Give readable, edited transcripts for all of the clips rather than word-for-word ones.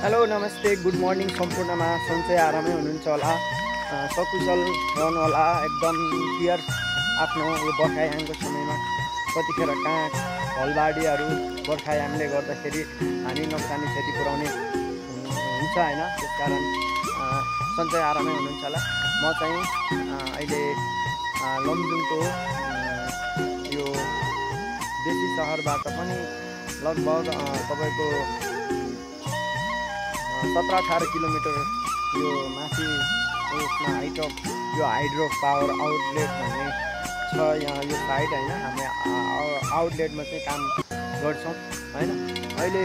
Hello नमस्ते good morning सम्पूर्णमा सन्चै आरामै हुनुहुन्छ होला सकुशल रहनु होला एकदम क्लियर आफ्नो यो बर्खायामको समयमा कतिखेर कहाँ हलबाडीहरू बर्खायामले गर्दाखेरि हानि नोक्सानी क्षति पुर्याउने हुन्छ हैन त्यसकारण सन्चै आरामै हुनुहुन्छ होला म चाहिँ अहिले लमजुङको यो बेसी सहरबाट पनि लगभग तपाईको 17-18 किलोमिटर यो माथि यसमा हाइड्रो पावर आउटलेट भन्ने छ यहाँ यो साइड हैन हामी आउटलेटमा चाहिँ काम गर्छौं हैन अहिले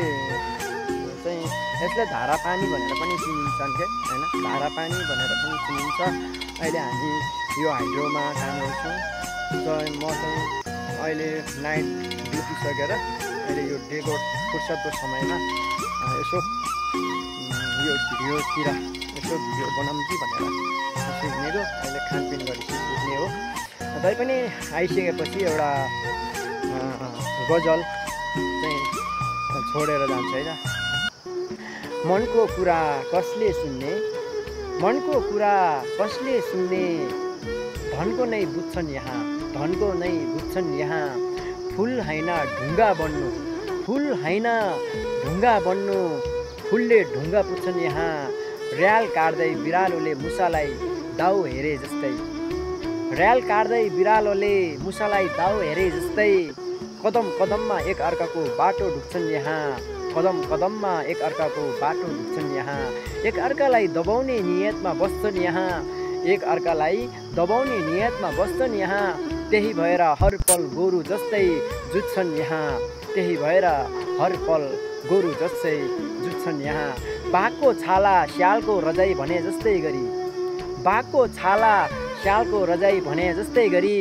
चाहिँ यसले धारा पानी भनेर पनि चिनिन्छन् के हैन धारा पानी भनेर पनि चिनिन्छ अहिले हामी यो हाइड्रोमा काम गर्छौं म चाहिँ अहिले नाइट ड्युटी सकेर अहिले यो डेको फुर्सदको समयमा यसो यो भिडियोतिर यसो भिडियो बनाऊँ कि भनेर यसो हिँडेको अहिले खानपिन गरिसक्ने हो तैपनि आइसकेपछि एउटा गजल चाहिँ छोडेर जान्छ हैन मनको कुरा कसले सुन्ने मनको कुरा कसले सुन्ने धनको नै बुझ्छन् यहाँ धनको नै बुझ्छन् यहाँ फुल हैन ढुङ्गा बन्नु फुल हैन ढुङ्गा बन्नु फुलले ढुङ्गा पुच्छन् यहाँ र्याल काट्दै बिरालोले मुसालाई दाउ हेरे जस्तै र्याल काट्दै बिरालोले मुसालाई दाउ हेरे जस्तै कदम कदममा एक अर्काको बाटो ढुक्छन् यहाँ कदम कदममा एक अर्काको बाटो ढुक्छन् यहाँ एक अर्कालाई दबाउने नियतमा बस्छन् यहाँ एक अर्कालाई दबाउने नियतमा बस्छन् यहाँ त्यही भएर हर पल गोरु जस्तै जुझ्छन् यहाँ त्यही भएर हर पल गोरु जस्तै जुझ्छन् यहाँ बाघको छाला स्यालको रजाई भने जस्तै गरी बाघको छाला स्यालको रजाई भने जस्तै गरी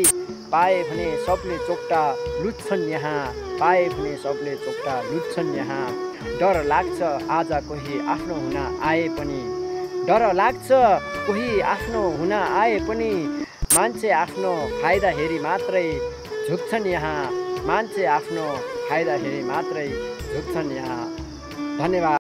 पाए भने सबले चोक्टा लुट्छन् यहाँ पाए भने सबले चोक्टा लुट्छन् यहाँ डर लाग्छ आज कोही आफ्नो हुन आए पनि डर लाग्छ कोही आफ्नो हुन आए पनि मान्छे आफ्नो फाइदा हेरी मात्रै झुक्छन् यहाँ मान्छे आफ्नो फाइदा हेरी मात्रै झुक्छन् यहाँ धन्यवाद।